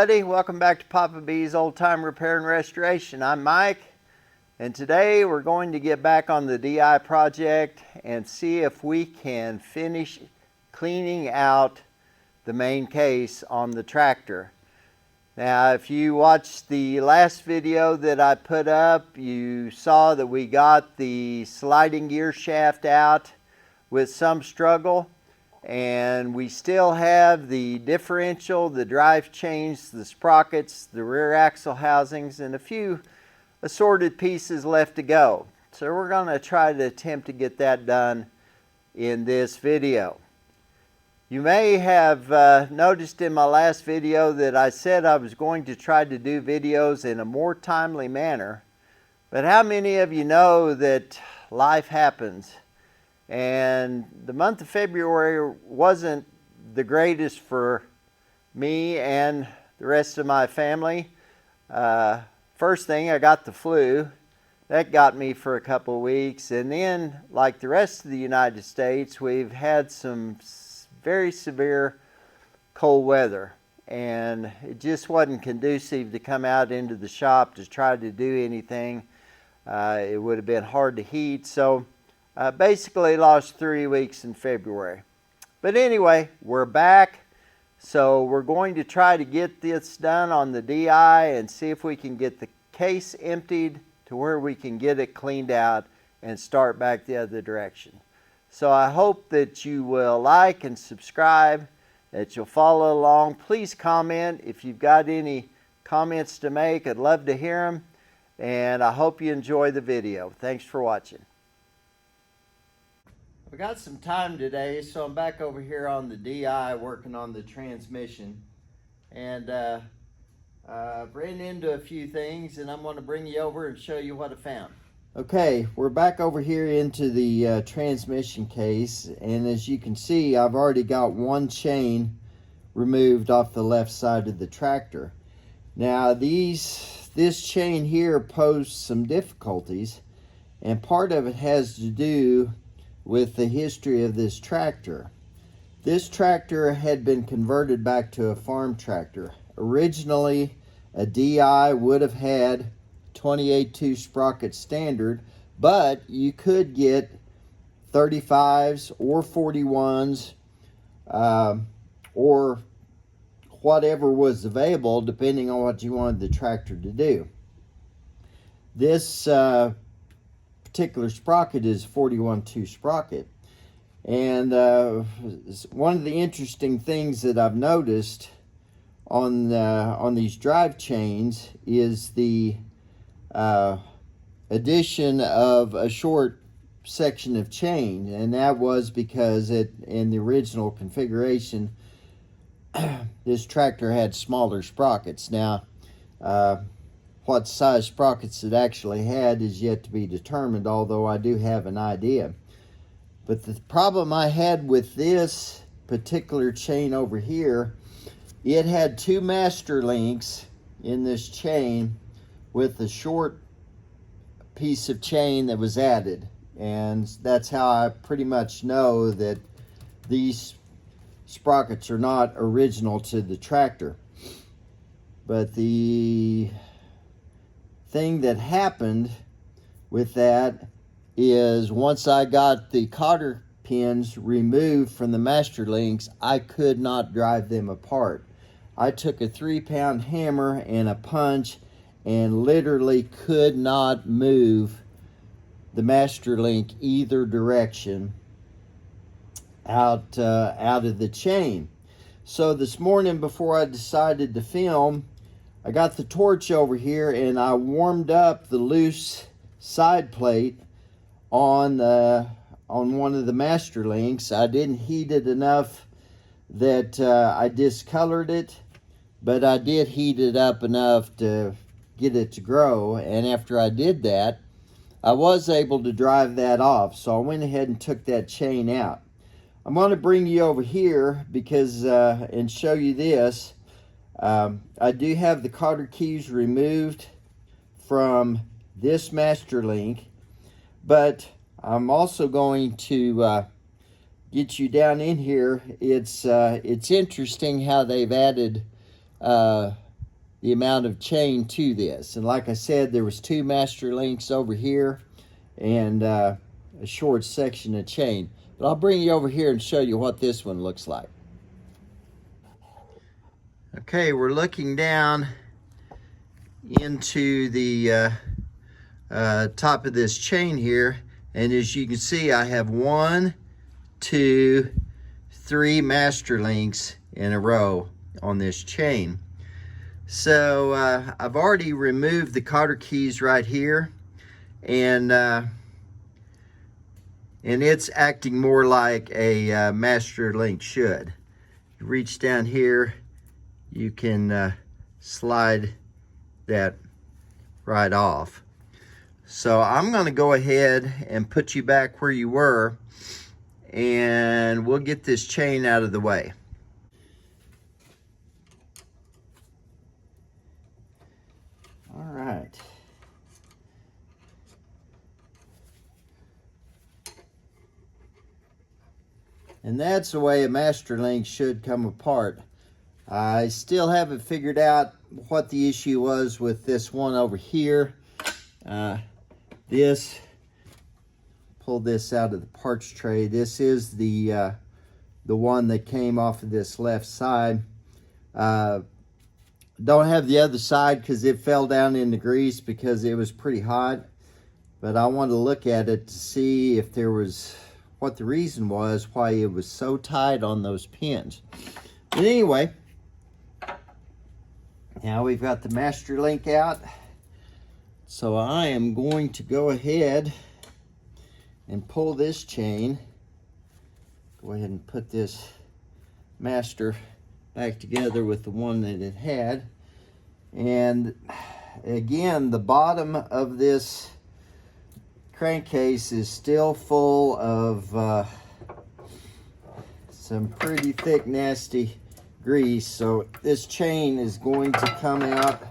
everybody. Welcome back to Papa B's Old Time Repair and Restoration. I'm Mike, and today we're going to get back on the DI project and see if we can finish cleaning out the main case on the tractor. Now, if you watched the last video that I put up, you saw that we got the sliding gear shaft out with some struggle. And we still have the differential, the drive chains, the sprockets, the rear axle housings, and a few assorted pieces left to go. So we're going to try to attempt to get that done in this video. You may have noticed in my last video that I said I was going to try to do videos in a more timely manner. But how many of you know that life happens? And the month of February wasn't the greatest for me and the rest of my family. First thing, I got the flu. That got me for a couple of weeks. And then, like the rest of the United States, we've had some very severe cold weather. And it just wasn't conducive to come out into the shop to try to do anything. It would have been hard to heat. So basically lost 3 weeks in February. But anyway, we're back. So we're going to try to get this done on the DI and see if we can get the case emptied to where we can get it cleaned out and start back the other direction. So I hope that you will like and subscribe, that you'll follow along. Please comment if you've got any comments to make. I'd love to hear them. And I hope you enjoy the video. Thanks for watching. We got some time today, so I'm back over here on the DI working on the transmission. And I've ran into a few things, and I'm going to bring you over and show you what I found. Okay, we're back over here into the transmission case, and as you can see, I've already got one chain removed off the left side of the tractor. Now this chain here posed some difficulties, and part of it has to do with the history of this tractor. This tractor had been converted back to a farm tractor. Originally, a DI would have had 28-2 sprocket standard, but you could get 35s or 41s or whatever was available depending on what you wanted the tractor to do. This particular sprocket is 41-2 sprocket, and one of the interesting things that I've noticed on these drive chains is the addition of a short section of chain, and that was because in the original configuration this tractor had smaller sprockets. Now what size sprockets it actually had is yet to be determined, although I do have an idea. But the problem I had with this particular chain over here, it had two master links in this chain with a short piece of chain that was added. And that's how I pretty much know that these sprockets are not original to the tractor. But the thing that happened with that is once I got the cotter pins removed from the master links, I could not drive them apart. I took a 3-pound hammer and a punch and literally could not move the master link either direction out of the chain. So this morning, before I decided to film, I got the torch over here and I warmed up the loose side plate on one of the master links. I didn't heat it enough that I discolored it, but I did heat it up enough to get it to grow. And after I did that, I was able to drive that off. So I went ahead and took that chain out. I'm going to bring you over here because and show you this. I do have the cotter keys removed from this master link, but I'm also going to get you down in here. It's interesting how they've added the amount of chain to this. And like I said, there was 2 master links over here and a short section of chain. But I'll bring you over here and show you what this one looks like. Okay, we're looking down into the top of this chain here, and as you can see, I have 1, 2, 3 master links in a row on this chain. So I've already removed the cotter keys right here, and it's acting more like a master link should. You reach down here, you can slide that right off. So I'm going to go ahead and put you back where you were, and we'll get this chain out of the way. All right. And that's the way a master link should come apart. I still haven't figured out what the issue was with this one over here. Pull this out of the parts tray. This is the one that came off of this left side. Don't have the other side because it fell down in the grease because it was pretty hot. But I wanted to look at it to see if there was, what the reason was why it was so tight on those pins. But anyway, now we've got the master link out. So I am going to go ahead and pull this chain. Go ahead and put this master back together with the one that it had. And again, the bottom of this crankcase is still full of some pretty thick, nasty grease. So this chain is going to come out,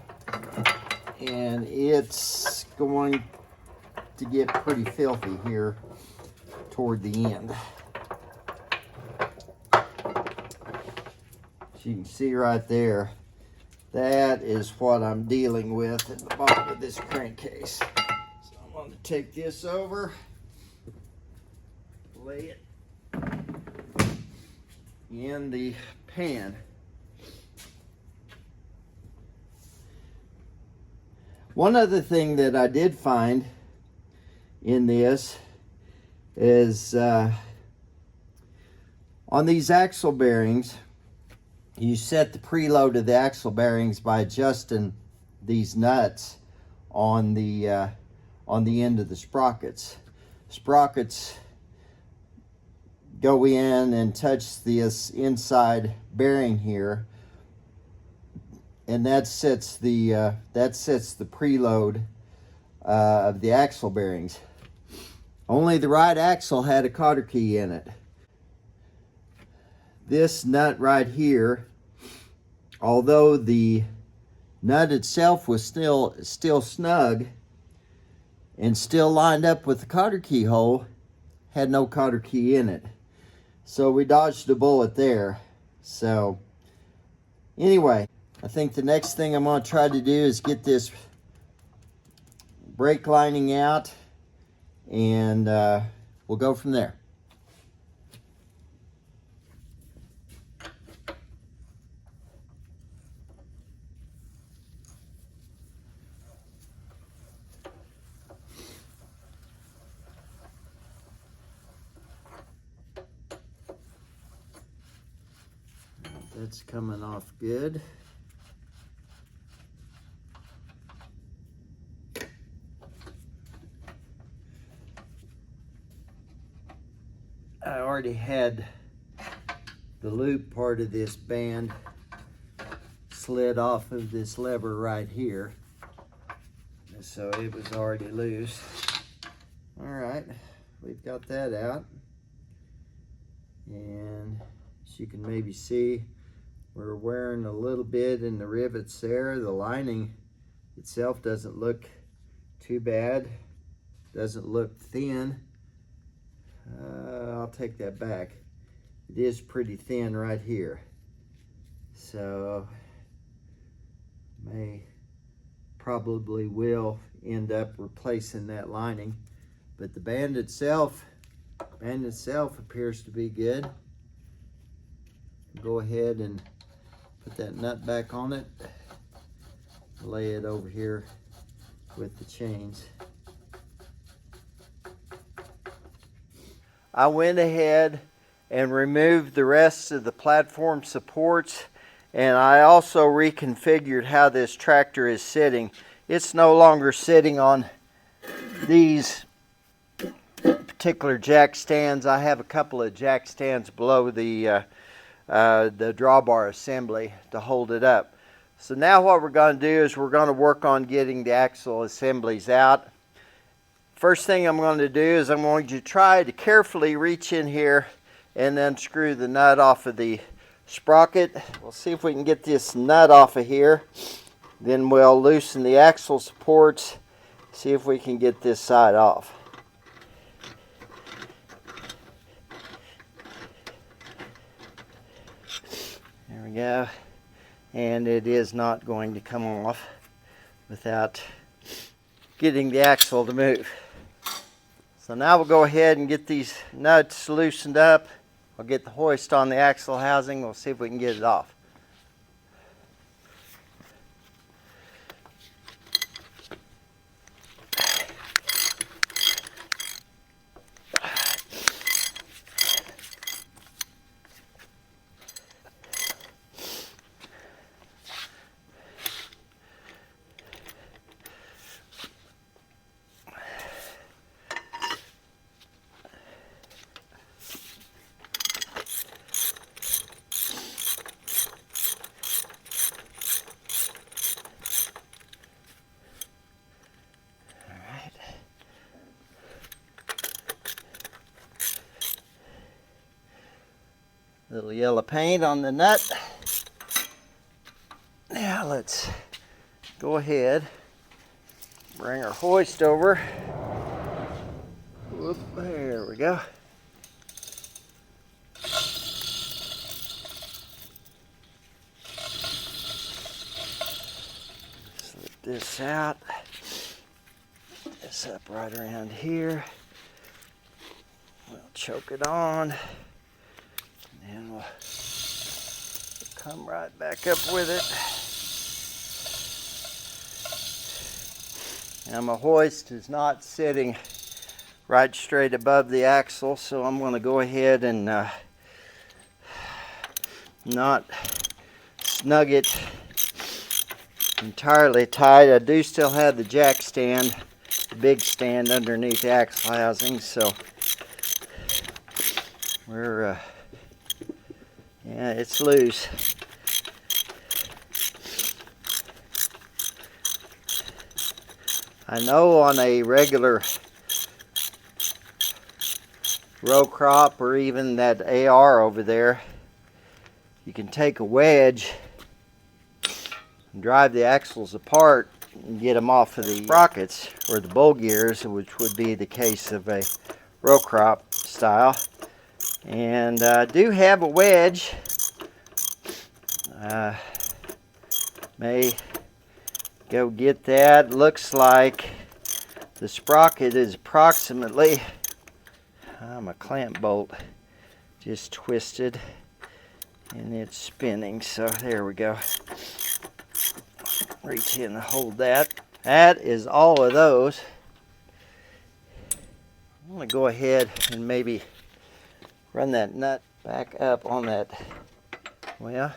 and it's going to get pretty filthy here toward the end. As you can see right there, that is what I'm dealing with at the bottom of this crankcase. So I'm going to take this over, lay it in the pan. One other thing that I did find in this is on these axle bearings, you set the preload of the axle bearings by adjusting these nuts on the end of the sprockets. Sprockets go in and touch this inside bearing here, and that sets the preload of the axle bearings. Only the right axle had a cotter key in it. This nut right here, although the nut itself was still snug and still lined up with the cotter key hole, had no cotter key in it. So we dodged a bullet there. So anyway, I think the next thing I'm going to try to do is get this brake lining out, and we'll go from there. That's coming off good. I already had the loop part of this band slid off of this lever right here, so it was already loose. All right, we've got that out, and as you can maybe see, we're wearing a little bit in the rivets there. The lining itself doesn't look too bad, doesn't look thin. I'll take that back. It is pretty thin right here, so may probably will end up replacing that lining. But the band itself appears to be good. Go ahead and put that nut back on it. Lay it over here with the chains. I went ahead and removed the rest of the platform supports, and I also reconfigured how this tractor is sitting. It's no longer sitting on these particular jack stands. I have a couple of jack stands below the drawbar assembly to hold it up. So now what we're going to do is we're going to work on getting the axle assemblies out. First thing I'm going to do is I'm going to try to carefully reach in here and then screw the nut off of the sprocket. We'll see if we can get this nut off of here. Then we'll loosen the axle supports, see if we can get this side off. There we go. And it is not going to come off without getting the axle to move. So now we'll go ahead and get these nuts loosened up. I'll get the hoist on the axle housing. We'll see if we can get it off. Little yellow paint on the nut. Now let's go ahead, bring our hoist over. Whoop, there we go. Slip this out. Put this up right around here. We'll choke it on. And we'll come right back up with it. Now my hoist is not sitting right straight above the axle, so I'm going to go ahead and not snug it entirely tight. I do still have the jack stand, the big stand underneath the axle housing, so we're yeah, it's loose. I know on a regular row crop or even that AR over there, you can take a wedge and drive the axles apart and get them off of the sprockets or the bowl gears, which would be the case of a row crop style. And I do have a wedge. May go get that. Looks like the sprocket is approximately, my clamp bolt just twisted and it's spinning, so there we go. Reach in and hold that. That is all of those. I'm going to go ahead and maybe run that nut back up on that. Well,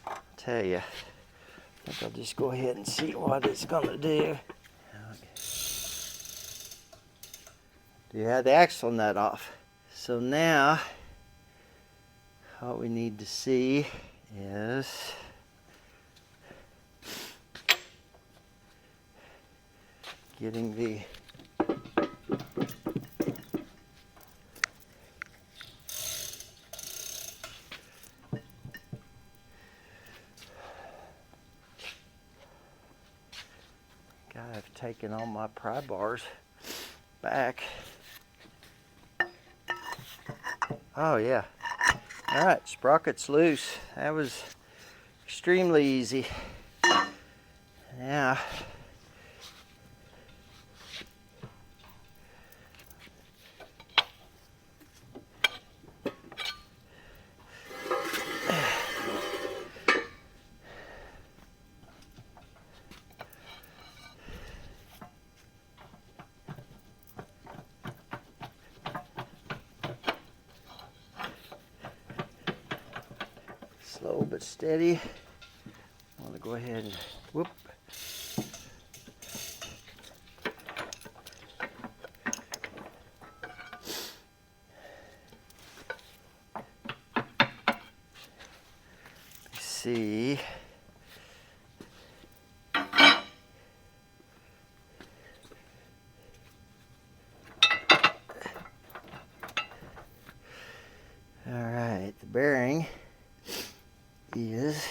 I'll tell you, I think I'll just go ahead and see what it's going to do. Do you have the axle nut off? So now, what we need to see is getting the I've taken all my pry bars back. Oh yeah. Alright, sprocket's loose. That was extremely easy. Now, Slow but steady. I want to go ahead and whoop. See. All right, the bearing is,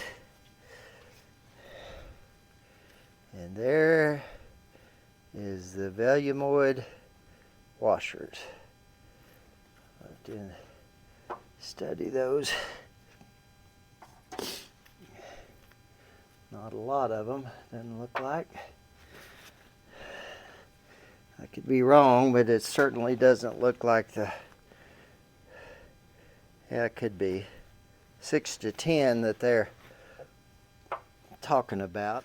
and there is the Velumoid washers. I didn't study those. Not a lot of them, doesn't look like. I could be wrong, but it certainly doesn't look like the, yeah, it could be 6 to 10 that they're talking about.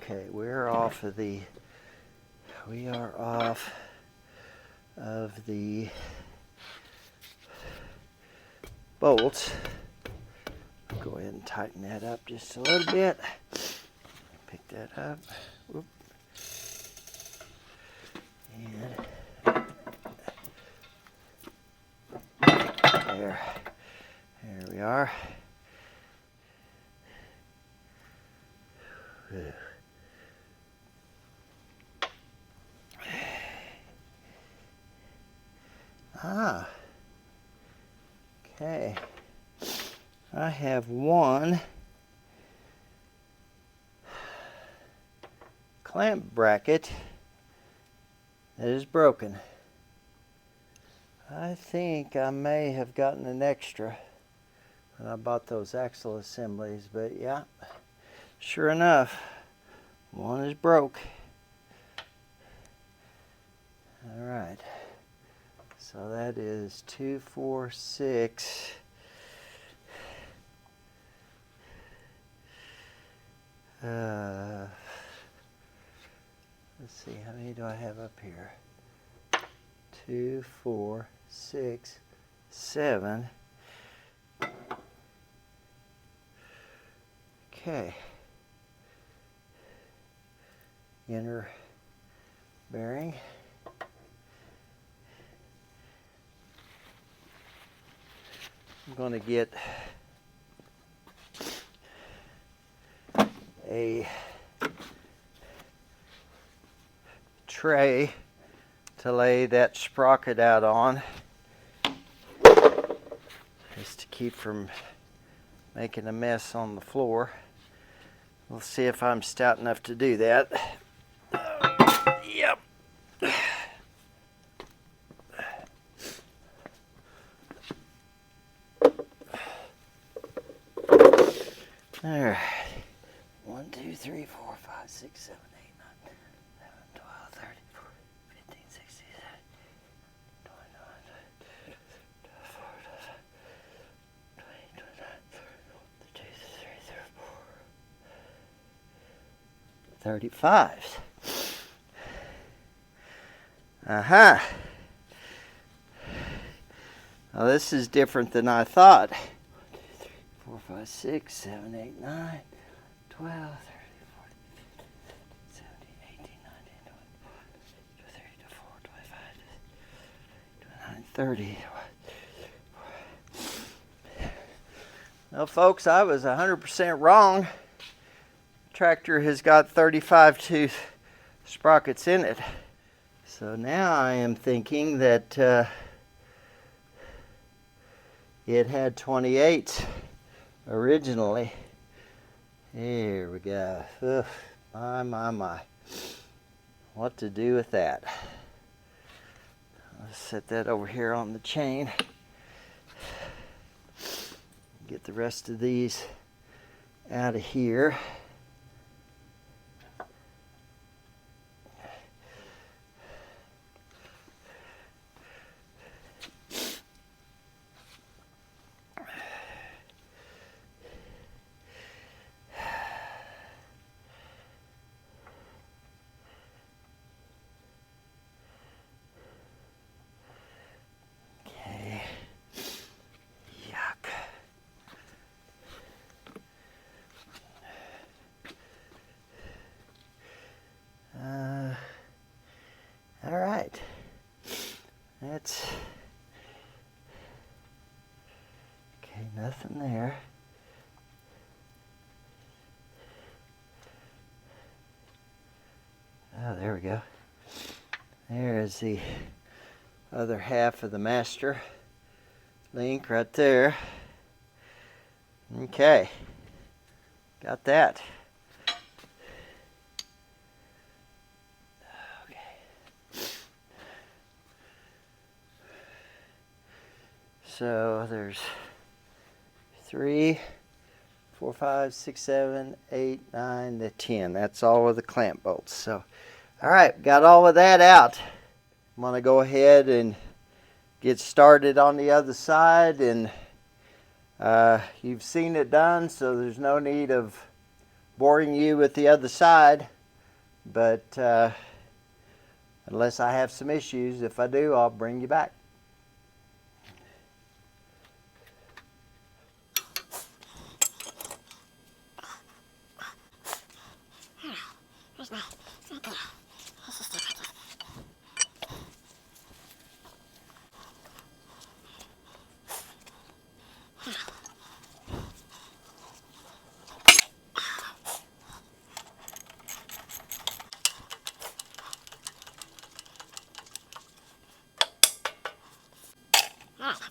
Okay, we are off of the bolts. Go ahead and tighten that up just a little bit. Pick that up. Whoop. And there we are. Ah, okay. I have one clamp bracket that is broken. I think I may have gotten an extra when I bought those axle assemblies, but yeah, sure enough, one is broke. All right. So that is 2, 4, 6. Let's see, how many do I have up here? 2, 4, 6, 7. Okay. Inner bearing. I'm going to get a tray to lay that sprocket out on, just to keep from making a mess on the floor. We'll see if I'm stout enough to do that. Yep. All right. 1, 2, 3, 4, 5, 6, 7, 8, 9, 11, 12, 13, 14, 15, 16, 17, 35. Uh-huh. Now this is different than I thought. 1, 2, 3, 4, 5, 6, 7, 8, 9, 12, 13, 14, 15, 17, 18, 19, 20, 24, 25, 29, 30. Well, folks, I was 100% wrong. Tractor has got 35 tooth sprockets in it. So now I am thinking that it had 28 originally. Here we go. Ugh, my. What to do with that? Let's set that over here on the chain. Get the rest of these out of here. Nothing there. Oh, there we go. There is the other half of the master link right there. Okay, got that. Okay. So there's 3, 4, 5, 6, 7, 8, 9, 10. That's all of the clamp bolts. So, all right, got all of that out. I'm gonna go ahead and get started on the other side, and you've seen it done, so there's no need of boring you with the other side. But unless I have some issues, if I do, I'll bring you back.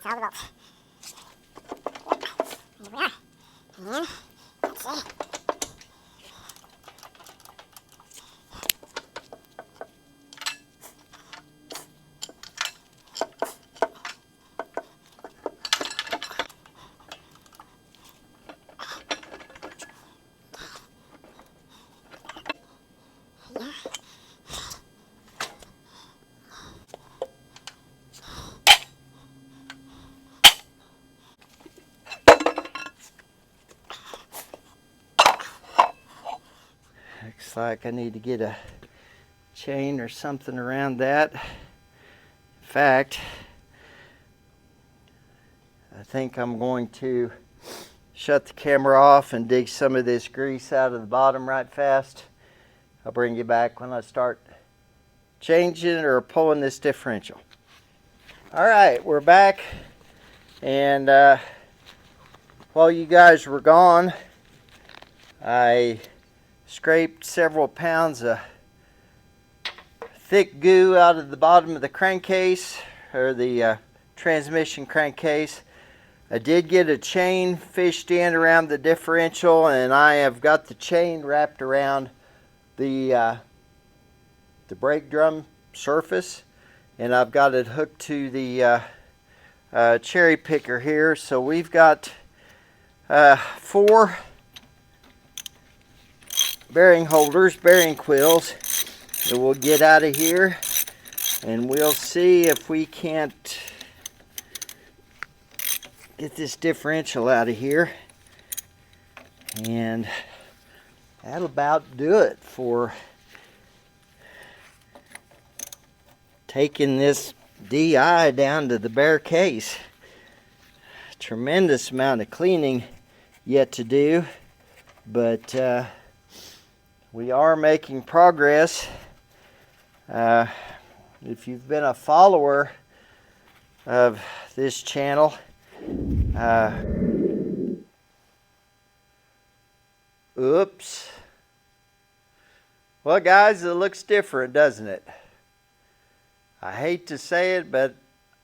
Alright, that's all the bolts. Here we are. And let's see. Looks like I need to get a chain or something around that. In fact, I think I'm going to shut the camera off and dig some of this grease out of the bottom right fast. I'll bring you back when I start changing or pulling this differential. All right, we're back, and while you guys were gone, I scraped several pounds of thick goo out of the bottom of the crankcase, or the transmission crankcase. I did get a chain fished in around the differential, and I have got the chain wrapped around the brake drum surface, and I've got it hooked to the cherry picker here. So we've got 4 bearing holders, bearing quills, that we'll get out of here, and we'll see if we can't get this differential out of here. And that'll about do it for taking this DI down to the bare case. Tremendous amount of cleaning yet to do, but we are making progress. If you've been a follower of this channel, oops. Well, guys, it looks different, doesn't it? I hate to say it, but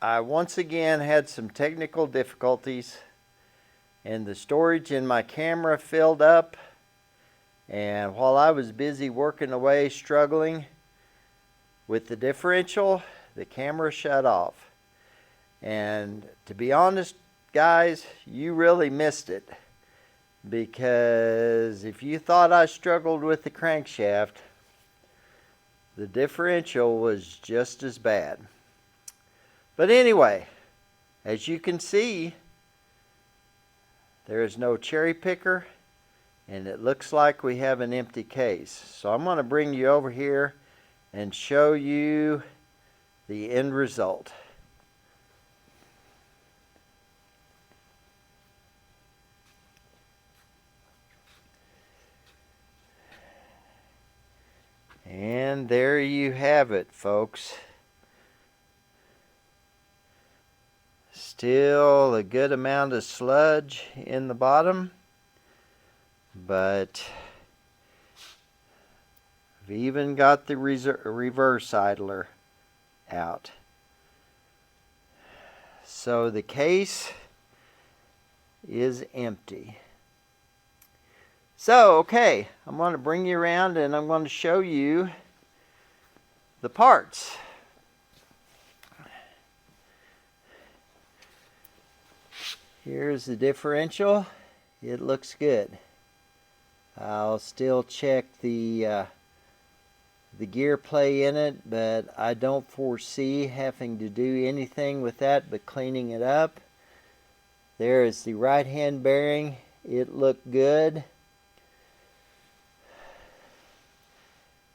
I once again had some technical difficulties, and the storage in my camera filled up, and while I was busy working away struggling with the differential, the camera shut off. And to be honest, guys, you really missed it, because if you thought I struggled with the crankshaft, the differential was just as bad. But anyway, as you can see, there is no cherry picker, and it looks like we have an empty case. So I'm going to bring you over here and show you the end result. And there you have it, folks. Still a good amount of sludge in the bottom, but I've even got the reverse idler out. So the case is empty. So, okay, I'm going to bring you around and I'm going to show you the parts. Here's the differential. It looks good. I'll still check the gear play in it, but I don't foresee having to do anything with that but cleaning it up. There is the right hand bearing. It looked good.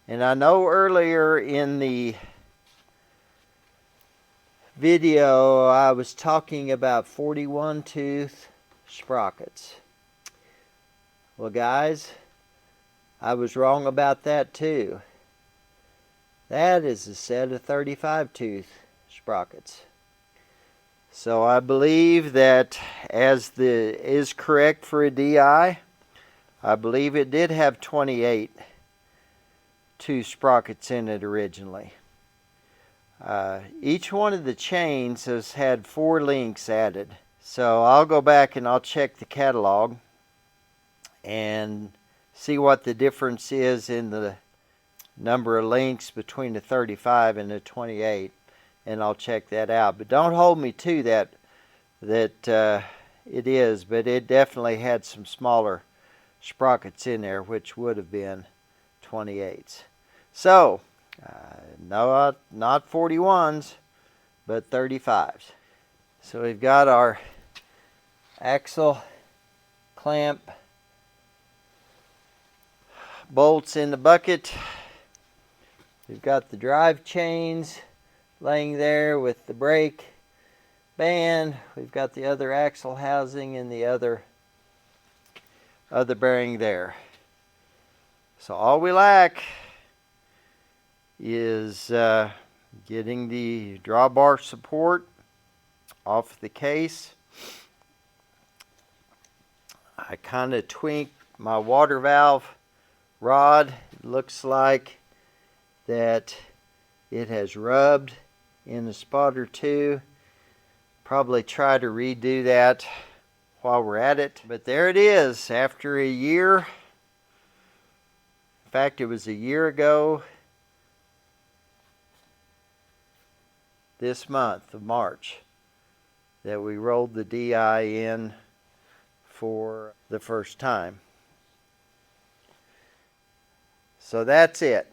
And I know earlier in the video I was talking about 41 tooth sprockets. Well guys, I was wrong about that too. That is a set of 35 tooth sprockets. So I believe that as is correct for a DI, I believe it did have 28 tooth sprockets in it originally. Each one of the chains has had 4 links added. So I'll go back and I'll check the catalog and see what the difference is in the number of links between the 35 and the 28, and I'll check that out. But don't hold me to that it is, but it definitely had some smaller sprockets in there, which would have been 28s. So no, not 41s, but 35s. So we've got our axle clamp bolts in the bucket. We've got the drive chains laying there with the brake band. We've got the other axle housing and the other bearing there. So all we lack is getting the drawbar support off the case. I kind of tweaked my water valve rod. It looks like that it has rubbed in a spot or two. Probably try to redo that while we're at it. But there it is after a year. In fact, it was a year ago this month of March that we rolled the DI in for the first time. So that's it.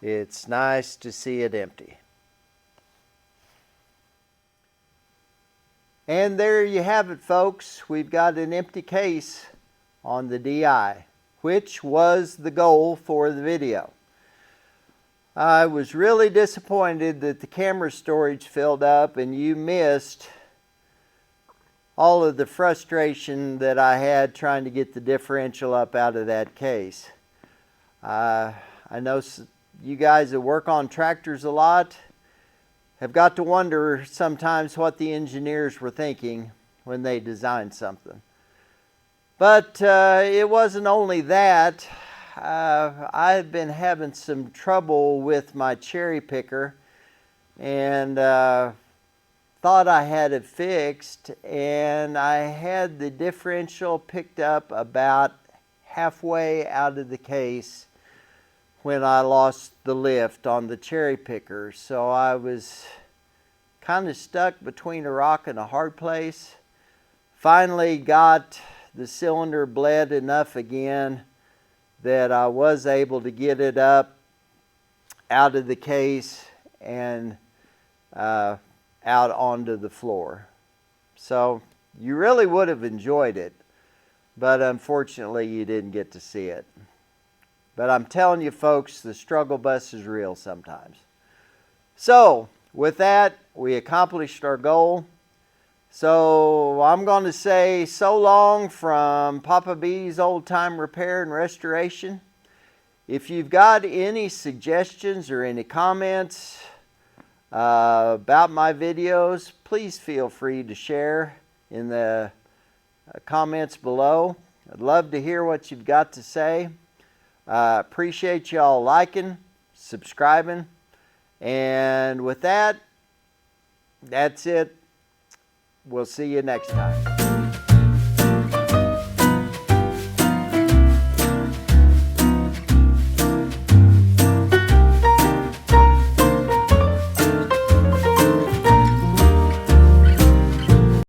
It's nice to see it empty. And there you have it, folks. We've got an empty case on the DI, which was the goal for the video. I was really disappointed that the camera storage filled up and you missed all of the frustration that I had trying to get the differential up out of that case. I know you guys that work on tractors a lot have got to wonder sometimes what the engineers were thinking when they designed something. But it wasn't only that. I've been having some trouble with my cherry picker and thought I had it fixed, and I had the differential picked up about halfway out of the case when I lost the lift on the cherry picker. So I was kind of stuck between a rock and a hard place. Finally got the cylinder bled enough again that I was able to get it up out of the case and out onto the floor. So you really would have enjoyed it, but unfortunately you didn't get to see it. But I'm telling you folks, the struggle bus is real sometimes. So with that, we accomplished our goal. So I'm going to say so long from Papa B's Old Time Repair and Restoration. If you've got any suggestions or any comments, about my videos, please feel free to share in the comments below. I'd love to hear what you've got to say. Appreciate y'all liking, subscribing, and with that, that's it. We'll see you next time.